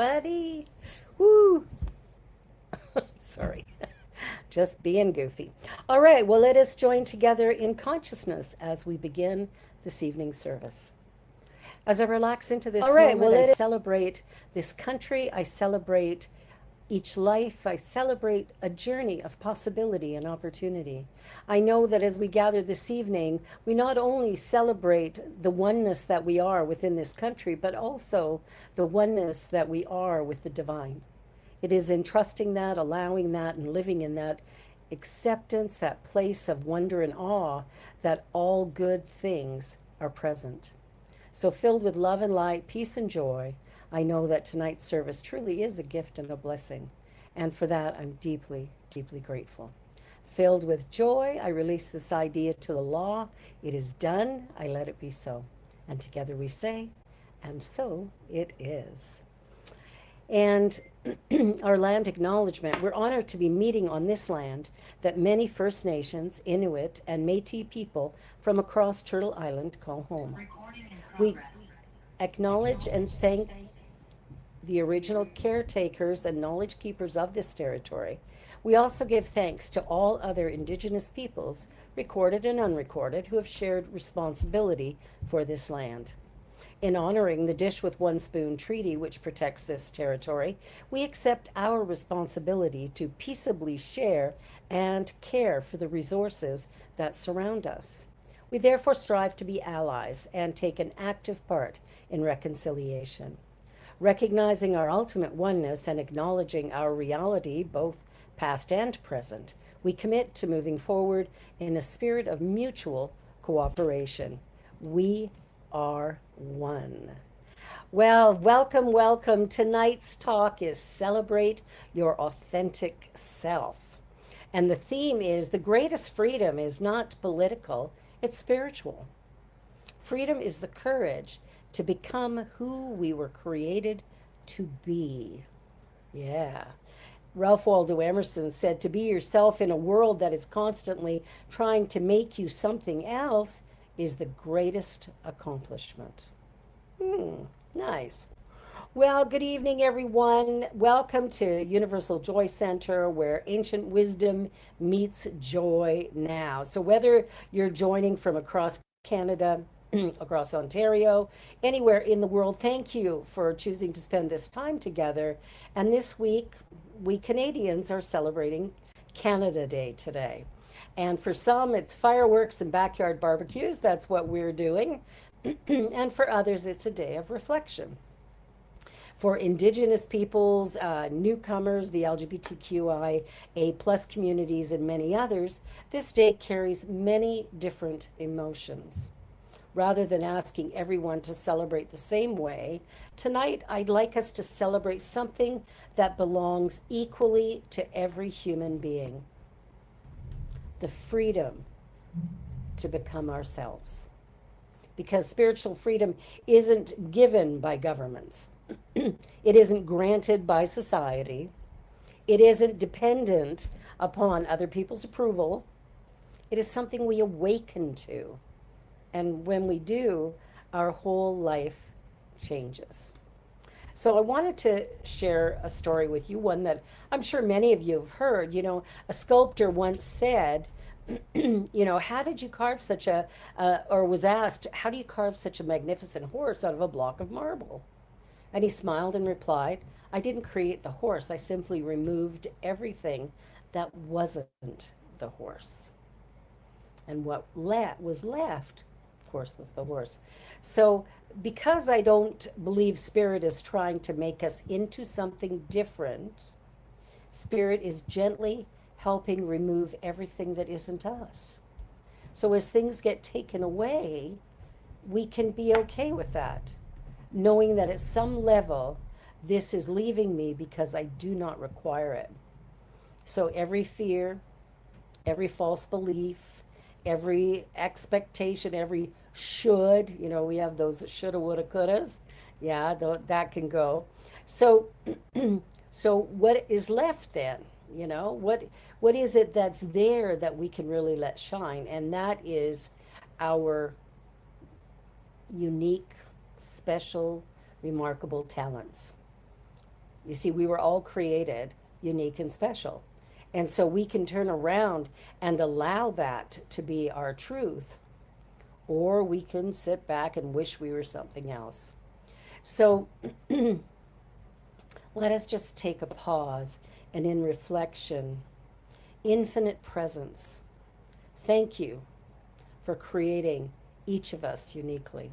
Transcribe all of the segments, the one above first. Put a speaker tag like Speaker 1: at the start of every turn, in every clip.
Speaker 1: everybody. Woo! Sorry, just being goofy. All right, well, let us join together in consciousness as we begin this evening's service. As I relax into this moment, I celebrate this country, I celebrate each life, I celebrate a journey of possibility and opportunity. I know that as we gather this evening, we not only celebrate the oneness that we are within this country, but also the oneness that we are with the divine. It is in trusting that, allowing that, and living in that acceptance, that place of wonder and awe, that all good things are present. So, filled with love and light, peace and joy, I know that tonight's service truly is a gift and a blessing. And for that, I'm deeply, deeply grateful. Filled with joy, I release this idea to the law. It is done. I let it be so. And together we say, and so it is. And our land acknowledgement, we're honored to be meeting on this land that many First Nations, Inuit, and Métis people from across Turtle Island call home. We acknowledge and thank the original caretakers and knowledge keepers of this territory. We also give thanks to all other Indigenous peoples, recorded and unrecorded, who have shared responsibility for this land. In honoring the Dish with One Spoon Treaty, which protects this territory, we accept our responsibility to peaceably share and care for the resources that surround us. We therefore strive to be allies and take an active part in reconciliation. Recognizing our ultimate oneness and acknowledging our reality, both past and present, we commit to moving forward in a spirit of mutual cooperation. We are one. Well, welcome, welcome. Tonight's talk is Celebrate Your Authentic Self. And the theme is the greatest freedom is not political, it's spiritual. Freedom is the courage to become who we were created to be. Yeah. Ralph Waldo Emerson said, to be yourself in a world that is constantly trying to make you something else is the greatest accomplishment. Nice. Well, good evening, everyone. Welcome to Universal Joy Center, where ancient wisdom meets joy now. So whether you're joining from across Canada, across Ontario, anywhere in the world, thank you for choosing to spend this time together. And this week, we Canadians are celebrating Canada Day today. And for some, it's fireworks and backyard barbecues. That's what we're doing. And for others, it's a day of reflection. For Indigenous peoples, newcomers, the LGBTQIA plus communities, and many others, this day carries many different emotions. Rather than asking everyone to celebrate the same way, tonight I'd like us to celebrate something that belongs equally to every human being: the freedom to become ourselves. Because spiritual freedom isn't given by governments. It isn't granted by society. It isn't dependent upon other people's approval. It is something we awaken to. And when we do, our whole life changes. So I wanted to share a story with you, one that I'm sure many of you have heard. A sculptor once said, how did you carve such or was asked, how do you carve such a magnificent horse out of a block of marble? And he smiled and replied, I didn't create the horse. I simply removed everything that wasn't the horse. And what was left, of course, was the horse. So because I don't believe Spirit is trying to make us into something different, Spirit is gently helping remove everything that isn't us. So as things get taken away, we can be okay with that, knowing that at some level, this is leaving me because I do not require it. So every fear, every false belief, every expectation, every should, we have those shoulda, woulda, couldas. Yeah, that can go. So, so what is left then? What is it that's there that we can really let shine? And that is our unique, special, remarkable talents. You see, we were all created unique and special. And so we can turn around and allow that to be our truth, or we can sit back and wish we were something else. So let us just take a pause and in reflection, infinite presence, thank you for creating each of us uniquely.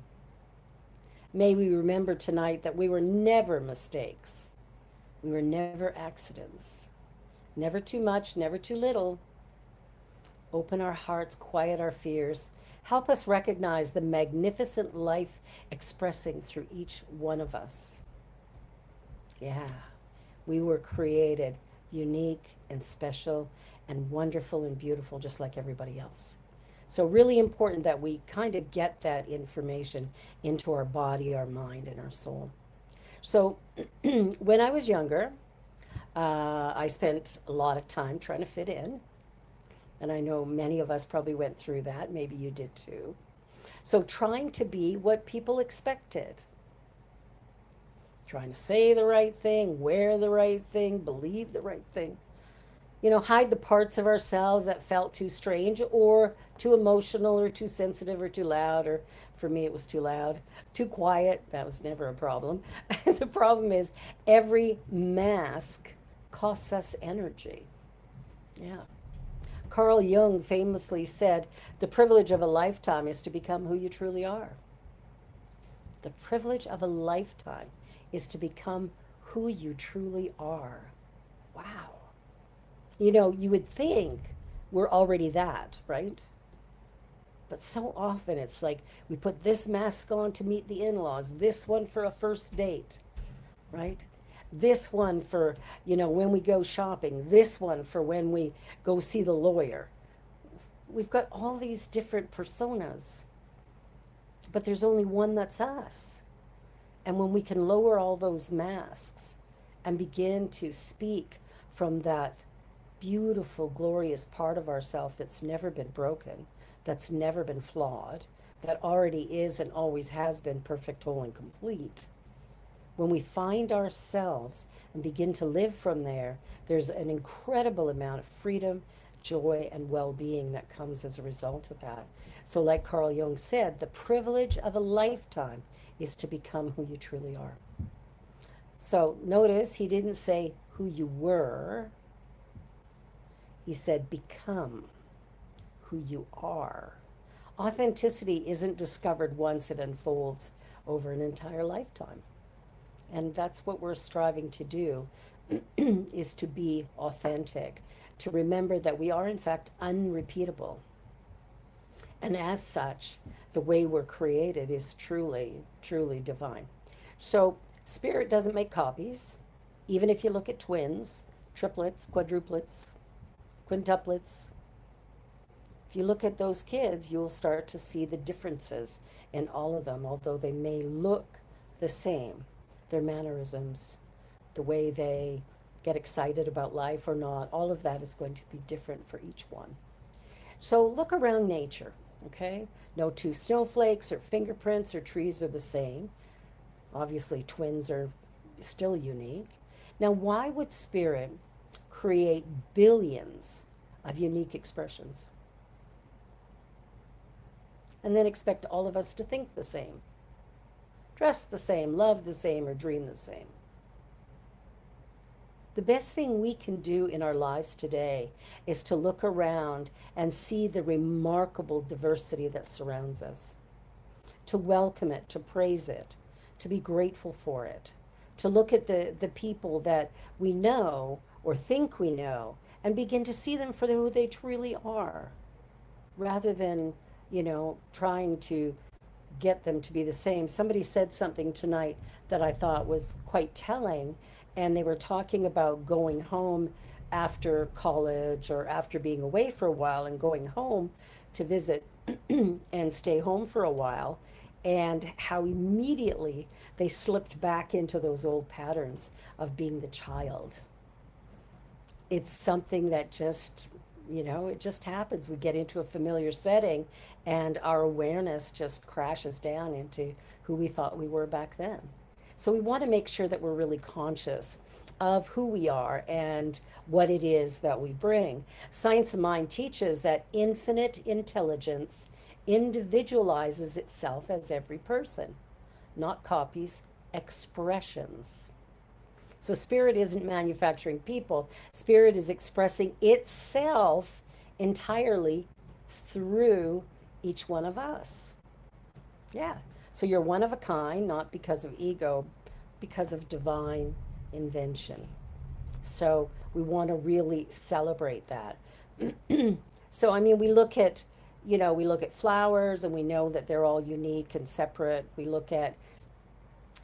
Speaker 1: May we remember tonight that we were never mistakes. We were never accidents. Never too much, never too little. Open our hearts, quiet our fears. Help us recognize the magnificent life expressing through each one of us. Yeah, we were created unique and special and wonderful and beautiful just like everybody else. So really important that we kind of get that information into our body, our mind, and our soul. So when I was younger, I spent a lot of time trying to fit in. And I know many of us probably went through that. Maybe you did too. So trying to be what people expected. Trying to say the right thing, wear the right thing, believe the right thing. Hide the parts of ourselves that felt too strange or too emotional or too sensitive or too loud, or for me it was too loud, too quiet. That was never a problem. The problem is every mask costs us energy. Yeah. Carl Jung famously said, the privilege of a lifetime is to become who you truly are. The privilege of a lifetime is to become who you truly are. Wow. You would think we're already that, right? But so often it's like we put this mask on to meet the in-laws, this one for a first date, right? This one for, when we go shopping, this one for when we go see the lawyer. We've got all these different personas, but there's only one that's us. And when we can lower all those masks and begin to speak from that beautiful, glorious part of ourselves that's never been broken, that's never been flawed, that already is and always has been perfect, whole, and complete. When we find ourselves and begin to live from there, there's an incredible amount of freedom, joy, and well-being that comes as a result of that. So like Carl Jung said, the privilege of a lifetime is to become who you truly are. So notice he didn't say who you were. He said become who you are. Authenticity isn't discovered once, it unfolds over an entire lifetime. And that's what we're striving to do, is to be authentic, to remember that we are in fact unrepeatable. And as such, the way we're created is truly, truly divine. So spirit doesn't make copies. Even if you look at twins, triplets, quadruplets, quintuplets, if you look at those kids, you'll start to see the differences in all of them, although they may look the same. Their mannerisms, the way they get excited about life or not, all of that is going to be different for each one. So look around nature, okay? No two snowflakes or fingerprints or trees are the same. Obviously, twins are still unique. Now, why would spirit create billions of unique expressions and then expect all of us to think the same, dress the same, love the same, or dream the same? The best thing we can do in our lives today is to look around and see the remarkable diversity that surrounds us, to welcome it, to praise it, to be grateful for it, to look at the people that we know or think we know and begin to see them for who they truly are, rather than, trying to get them to be the same. Somebody said something tonight that I thought was quite telling, and they were talking about going home after college or after being away for a while and going home to visit and stay home for a while, and how immediately they slipped back into those old patterns of being the child. It's something that just, it just happens. We get into a familiar setting and our awareness just crashes down into who we thought we were back then. So we want to make sure that we're really conscious of who we are and what it is that we bring. Science of Mind teaches that infinite intelligence individualizes itself as every person, not copies, expressions. So spirit isn't manufacturing people, spirit is expressing itself entirely through each one of us. Yeah. So you're one of a kind, not because of ego, because of divine invention. So we want to really celebrate that. So I mean, we look at flowers and we know that they're all unique and separate. We look at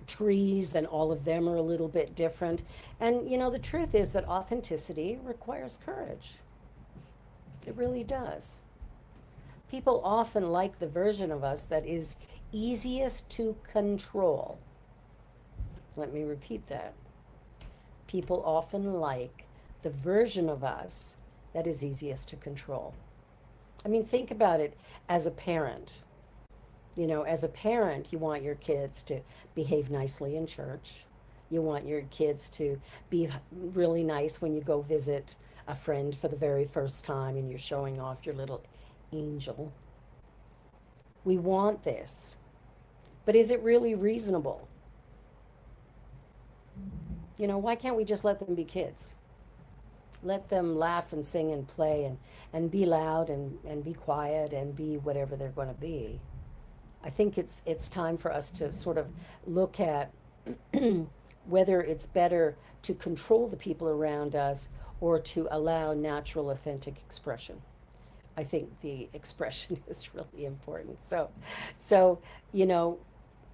Speaker 1: trees and all of them are a little bit different. And the truth is that authenticity requires courage. It really does. People often like the version of us that is easiest to control. Let me repeat that. People often like the version of us that is easiest to control. I mean, think about it as a parent. As a parent, you want your kids to behave nicely in church. You want your kids to be really nice when you go visit a friend for the very first time and you're showing off your little angel. We want this. But is it really reasonable? Why can't we just let them be kids? Let them laugh and sing and play and be loud and be quiet and be whatever they're going to be. I think it's time for us to sort of look at whether it's better to control the people around us or to allow natural, authentic expression. I think the expression is really important. So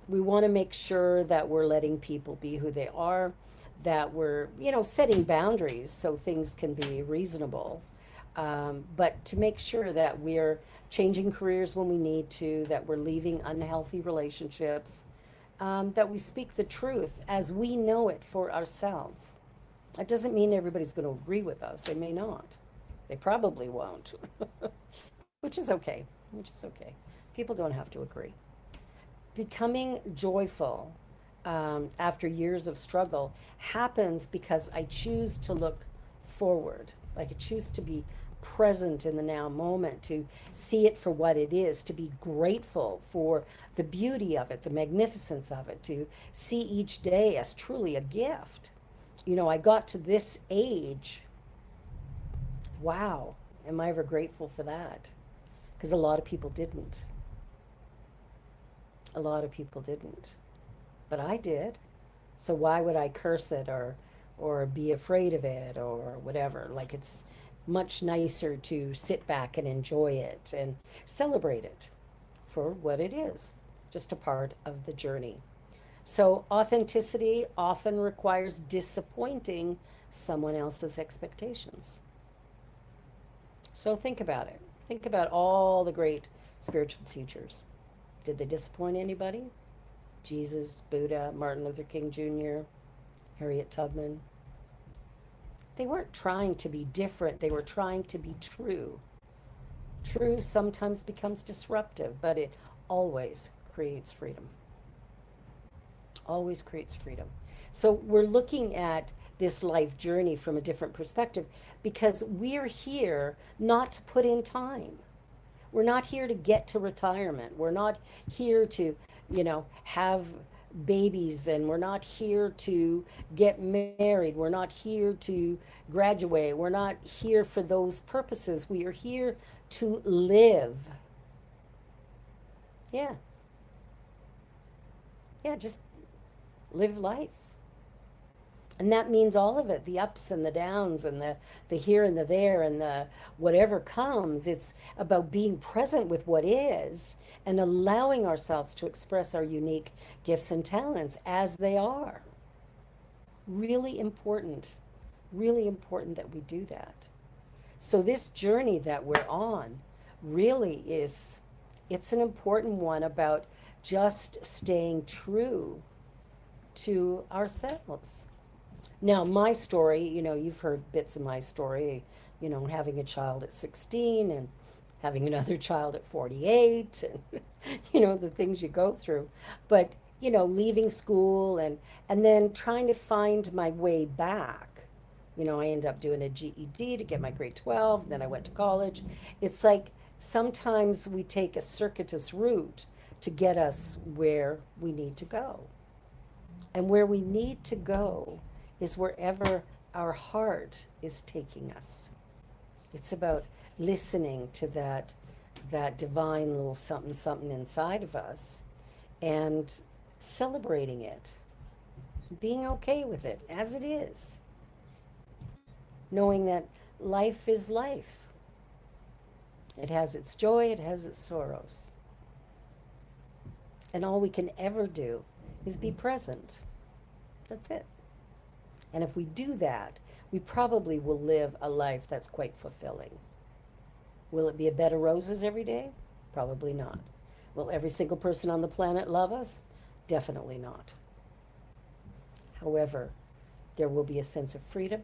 Speaker 1: we want to make sure that we're letting people be who they are, that we're, setting boundaries so things can be reasonable. But to make sure that we're changing careers when we need to, that we're leaving unhealthy relationships, that we speak the truth as we know it for ourselves. That doesn't mean everybody's going to agree with us. They may not. They probably won't, which is okay. People don't have to agree. Becoming joyful after years of struggle happens because I choose to look forward. Like I choose to be present in the now moment, to see it for what it is, to be grateful for the beauty of it, the magnificence of it, to see each day as truly a gift. I got to this age. Wow, am I ever grateful for that? Because a lot of people didn't. A lot of people didn't. But I did. So why would I curse it or be afraid of it or whatever? Like it's much nicer to sit back and enjoy it and celebrate it for what it is, just a part of the journey. So authenticity often requires disappointing someone else's expectations. So think about it. Think about all the great spiritual teachers. Did they disappoint anybody? Jesus, Buddha, Martin Luther King Jr., Harriet Tubman. They weren't trying to be different. They were trying to be true. True sometimes becomes disruptive, but it always creates freedom. Always creates freedom. So we're looking at this life journey from a different perspective because we're here not to put in time. We're not here to get to retirement. We're not here to, have babies, and we're not here to get married. We're not here to graduate. We're not here for those purposes. We are here to live. Yeah. Yeah, just live life. And that means all of it, the ups and the downs and the here and the there and the whatever comes. It's about being present with what is and allowing ourselves to express our unique gifts and talents as they are. Really important that we do that. So this journey that we're on really it's an important one about just staying true to ourselves. Now, my story, you've heard bits of my story, having a child at 16 and having another child at 48 and, the things you go through. But leaving school and then trying to find my way back. I ended up doing a GED to get my grade 12, then I went to college. It's like sometimes we take a circuitous route to get us where we need to go. And where we need to go is wherever our heart is taking us. It's about listening to that divine little something something inside of us and celebrating it, being okay with it as it is, knowing that life is life. It has its joy, it has its sorrows. And all we can ever do is be present. That's it. And if we do that, we probably will live a life that's quite fulfilling. Will it be a bed of roses every day? Probably not. Will every single person on the planet love us? Definitely not. However, there will be a sense of freedom.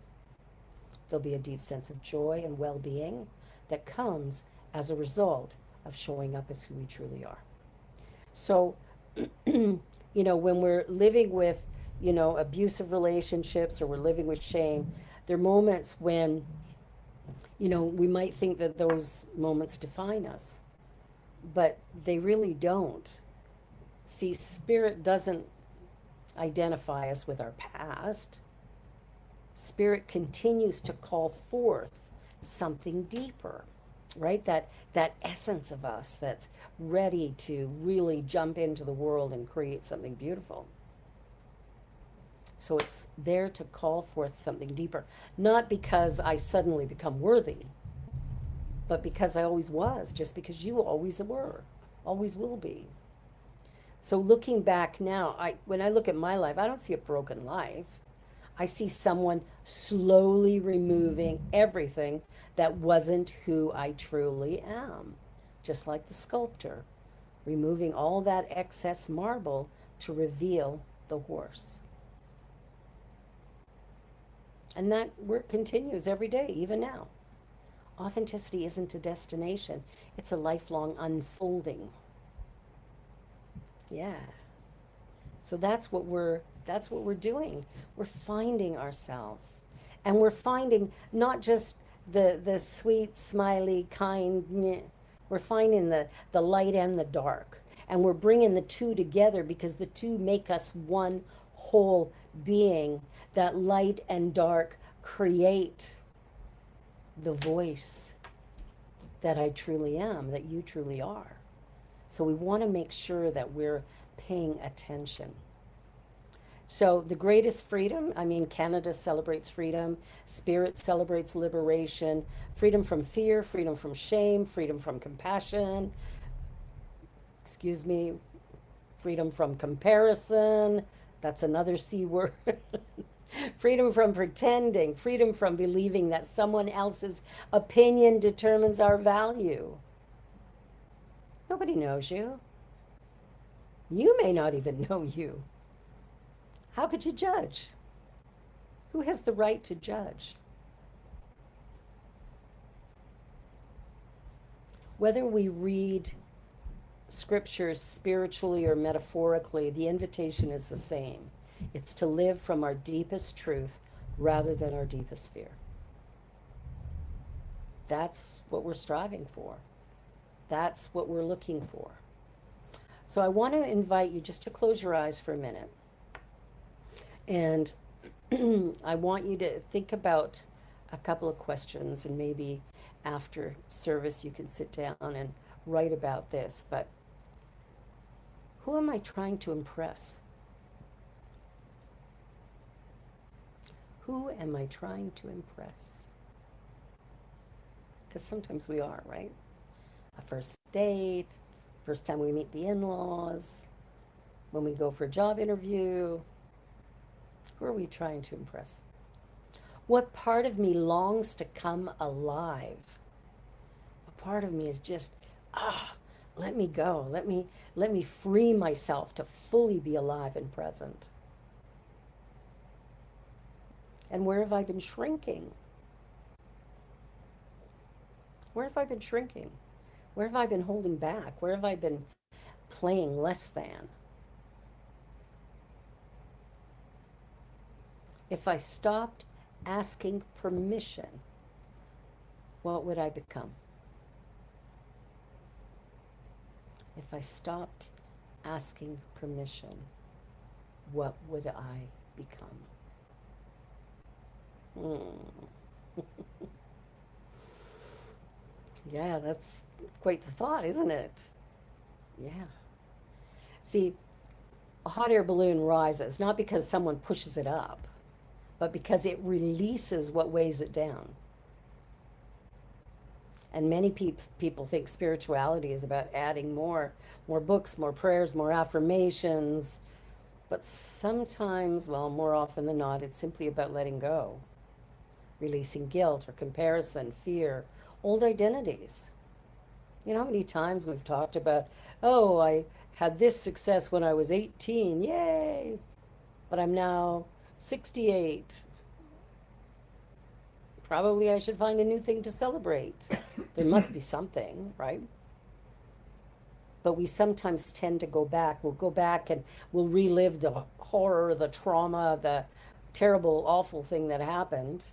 Speaker 1: There'll be a deep sense of joy and well being that comes as a result of showing up as who we truly are. So, when we're living with, abusive relationships or we're living with shame, there are moments when, we might think that those moments define us, but they really don't. See, spirit doesn't identify us with our past. Spirit continues to call forth something deeper, right? That essence of us that's ready to really jump into the world and create something beautiful. So it's there to call forth something deeper, not because I suddenly become worthy, but because I always was, just because you always were, always will be. So looking back now, when I look at my life, I don't see a broken life. I see someone slowly removing everything that wasn't who I truly am. Just like the sculptor, removing all that excess marble to reveal the horse. And that work continues every day, even now. Authenticity isn't a destination, it's a lifelong unfolding. Yeah. So that's what we're doing. We're finding ourselves. And we're finding not just the sweet, smiley, kind, meh. We're finding the light and the dark. And we're bringing the two together because the two make us one whole being. That light and dark create the voice that I truly am, that you truly are. So we want to make sure that we're paying attention. So the greatest freedom, Canada celebrates freedom, Spirit celebrates liberation, freedom from fear, freedom from shame, freedom from compassion, excuse me, freedom from comparison, that's another C word. Freedom from pretending, freedom from believing that someone else's opinion determines our value. Nobody knows you. You may not even know you. How could you judge? Who has the right to judge? Whether we read scriptures spiritually or metaphorically, the invitation is the same. It's to live from our deepest truth rather than our deepest fear. That's what we're striving for. That's what we're looking for. So I want to invite you just to close your eyes for a minute. And I want you to think about a couple of questions, and maybe after service you can sit down and write about this. But who am I trying to impress? Who am I trying to impress? Because sometimes we are, right? A first date, first time we meet the in-laws, when we go for a job interview. Who are we trying to impress? What part of me longs to come alive? What part of me is just, let me go. Let me free myself to fully be alive and present. And where have I been shrinking? Where have I been shrinking? Where have I been holding back? Where have I been playing less than? If I stopped asking permission, what would I become? If I stopped asking permission, what would I become? Hmm. Yeah, that's quite the thought, isn't it? Yeah. See, a hot air balloon rises not because someone pushes it up, but because it releases what weighs it down. And many people think spirituality is about adding more books, more prayers, more affirmations. But sometimes, well, more often than not, it's simply about letting go, releasing guilt or comparison, fear, old identities. You know how many times we've talked about, oh, I had this success when I was 18, yay! But I'm now 68. Probably I should find a new thing to celebrate. There must be something, right? But we sometimes tend to go back. We'll go back and we'll relive the horror, the trauma, the terrible, awful thing that happened.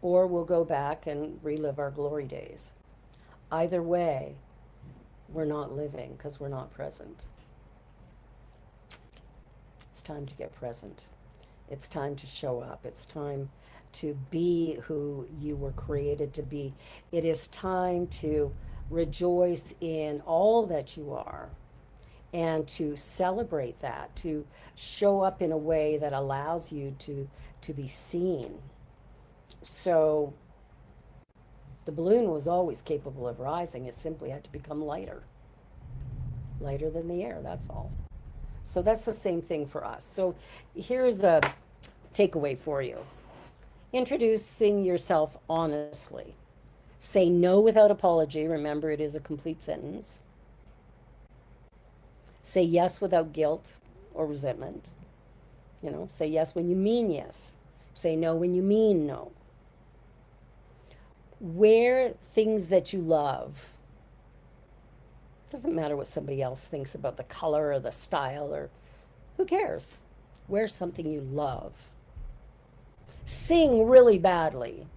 Speaker 1: Or we'll go back and relive our glory days. Either way, we're not living because we're not present. It's time to get present. It's time to show up. It's time to be who you were created to be. It is time to rejoice in all that you are and to celebrate that, to show up in a way that allows you to be seen. So the balloon was always capable of rising. It simply had to become lighter, lighter than the air, that's all. So that's the same thing for us. So here's a takeaway for you. Introducing yourself honestly. Say no without apology. Remember, it is a complete sentence. Say yes without guilt or resentment. You know, say yes when you mean yes. Say no when you mean no. Wear things that you love. Doesn't matter what somebody else thinks about the color or the style, or who cares? Wear something you love. Sing really badly.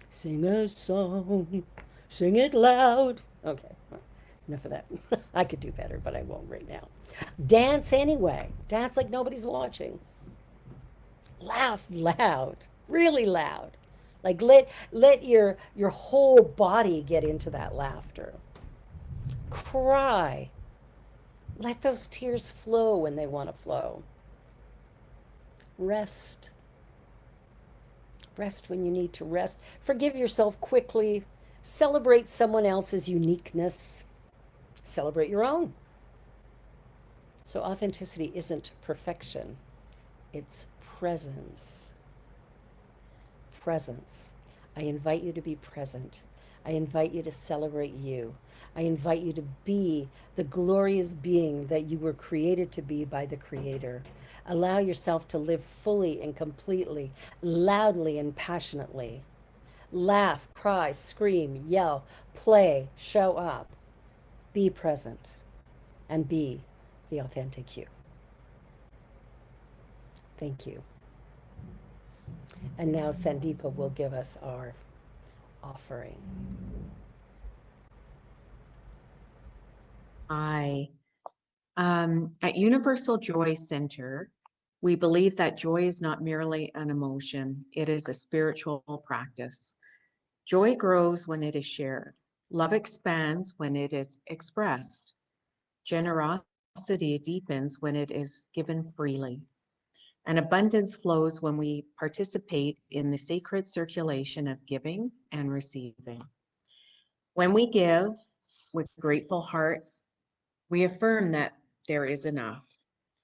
Speaker 1: Sing a song, sing it loud. Okay, enough of that. I could do better, but I won't right now. Dance anyway. Dance like nobody's watching. Laugh loud, really loud. Like let your whole body get into that laughter. Cry. Let those tears flow when they want to flow. Rest. Rest when you need to rest. Forgive yourself quickly. Celebrate someone else's uniqueness. Celebrate your own. So, authenticity isn't perfection, it's presence. Presence. I invite you to be present. I invite you to celebrate you. I invite you to be the glorious being that you were created to be by the Creator. Allow yourself to live fully and completely, loudly and passionately. Laugh, cry, scream, yell, play, show up. Be present and be the authentic you. Thank you. And now Sandeepa will give us our offering.
Speaker 2: Hi. At Universal Joy Center, we believe that joy is not merely an emotion, it is a spiritual practice. Joy grows when it is shared. Love expands when it is expressed. Generosity deepens when it is given freely. And abundance flows when we participate in the sacred circulation of giving and receiving. When we give with grateful hearts, we affirm that there is enough.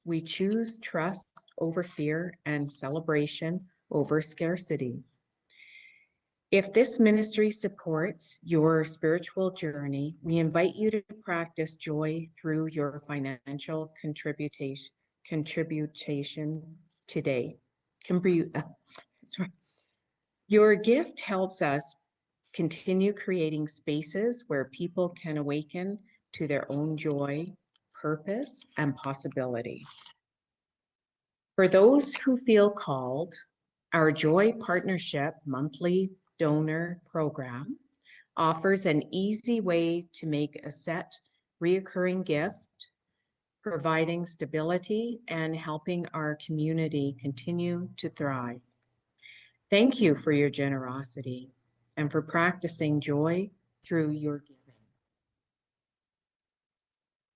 Speaker 2: We choose trust over fear and celebration over scarcity. If this ministry supports your spiritual journey, we invite you to practice joy through your financial contribution today. Sorry. Your gift helps us continue creating spaces where people can awaken to their own joy, purpose, and possibility. For those who feel called, our Joy Partnership monthly donor program offers an easy way to make a set reoccurring gift, providing stability and helping our community continue to thrive. Thank you for your generosity and for practicing joy through your giving.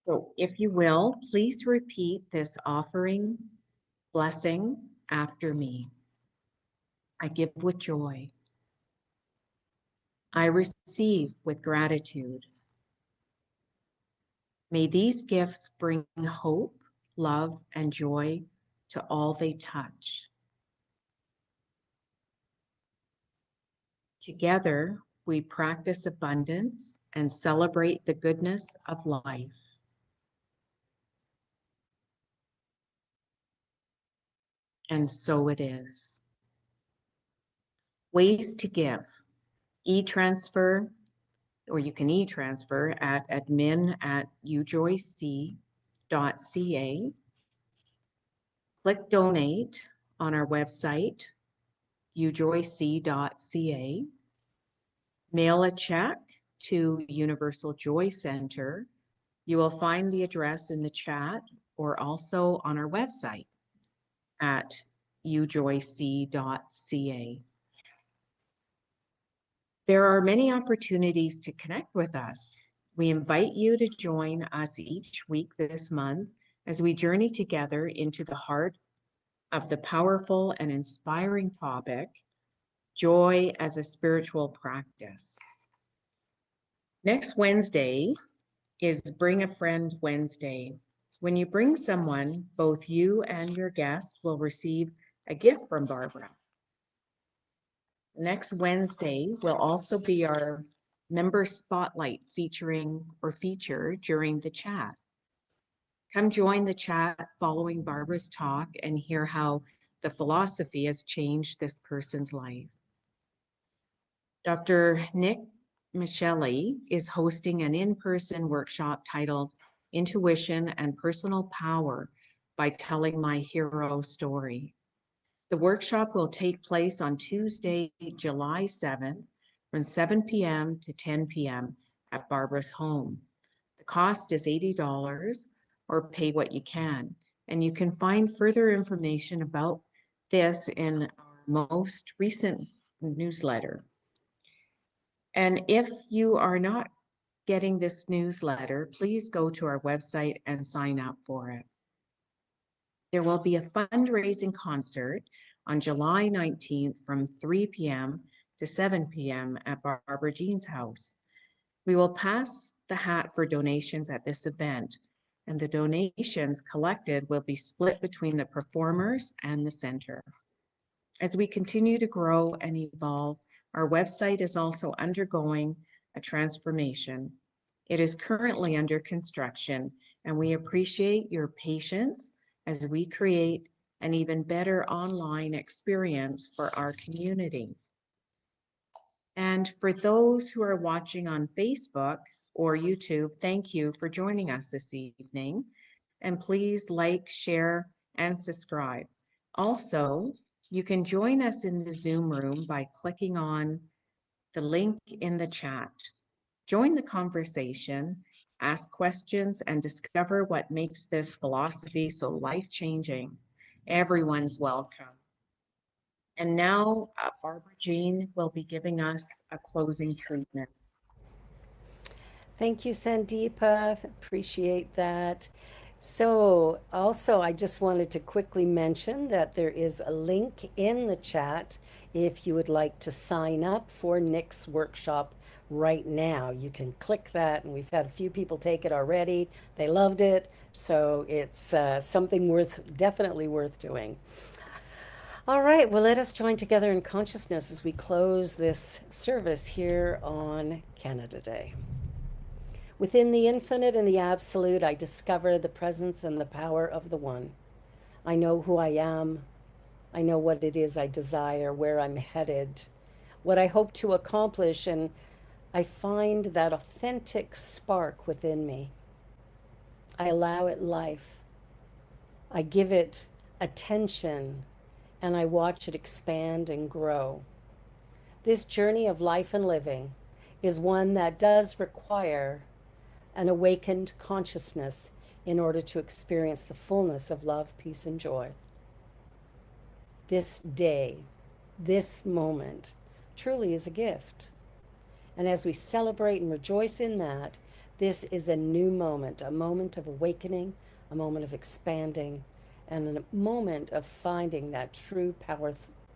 Speaker 2: So if you will, please repeat this offering blessing after me. I give with joy. I receive with gratitude. May these gifts bring hope, love, and joy to all they touch. Together, we practice abundance and celebrate the goodness of life. And so it is. Ways to give. E-transfer, or you can e-transfer at admin@ujoyc.ca. Click donate on our website, ujoyc.ca. Mail a check to Universal Joy Center. You will find the address in the chat or also on our website at ujoyc.ca. There are many opportunities to connect with us. We invite you to join us each week this month as we journey together into the heart of the powerful and inspiring topic, joy as a spiritual practice. Next Wednesday is Bring a Friend Wednesday. When you bring someone, both you and your guest will receive a gift from Barbara. Next Wednesday will also be our member spotlight feature during the chat. Come join the chat following Barbara's talk and hear how the philosophy has changed this person's life. Dr. Nick Michelli is hosting an in-person workshop titled Intuition and Personal Power by Telling My Hero Story. The workshop will take place on Tuesday, July 7th from 7 p.m. to 10 p.m. at Barbara's home. The cost is $80 or pay what you can. And you can find further information about this in our most recent newsletter. And if you are not getting this newsletter, please go to our website and sign up for it. There will be a fundraising concert on July 19th from 3 p.m. to 7 p.m. at Barbara Jean's house. We will pass the hat for donations at this event, and the donations collected will be split between the performers and the center. As we continue to grow and evolve, our website is also undergoing a transformation. It is currently under construction, and we appreciate your patience as we create an even better online experience for our community. And for those who are watching on Facebook or YouTube, thank you for joining us this evening. And please like, share, and subscribe. Also, you can join us in the Zoom room by clicking on the link in the chat. Join the conversation, ask questions, and discover what makes this philosophy so life-changing. Everyone's welcome. And now Barbara Jean will be giving us a closing treatment.
Speaker 1: Thank you, Sandeepa. Appreciate that. So, also, I just wanted to quickly mention that there is a link in the chat if you would like to sign up for Nick's workshop right now. You can click that, and we've had a few people take it already. They loved it, so it's something definitely worth doing. All right, well, let us join together in consciousness as we close this service here on Canada Day. Within the infinite and the absolute, I discover the presence and the power of the one. I know who I am. I know what it is I desire, where I'm headed, what I hope to accomplish, and I find that authentic spark within me. I allow it life. I give it attention, and I watch it expand and grow. This journey of life and living is one that does require an awakened consciousness in order to experience the fullness of love, peace, and joy. This day, this moment, truly is a gift. And as we celebrate and rejoice in that, this is a new moment, a moment of awakening, a moment of expanding, and a moment of finding that true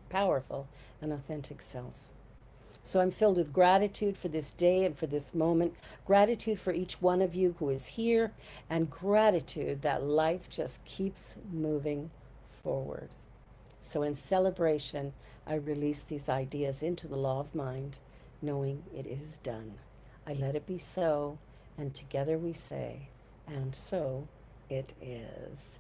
Speaker 1: powerful and authentic self. So I'm filled with gratitude for this day and for this moment, gratitude for each one of you who is here, and gratitude that life just keeps moving forward. So in celebration, I release these ideas into the law of mind, knowing it is done. I let it be so, and together we say, and so it is.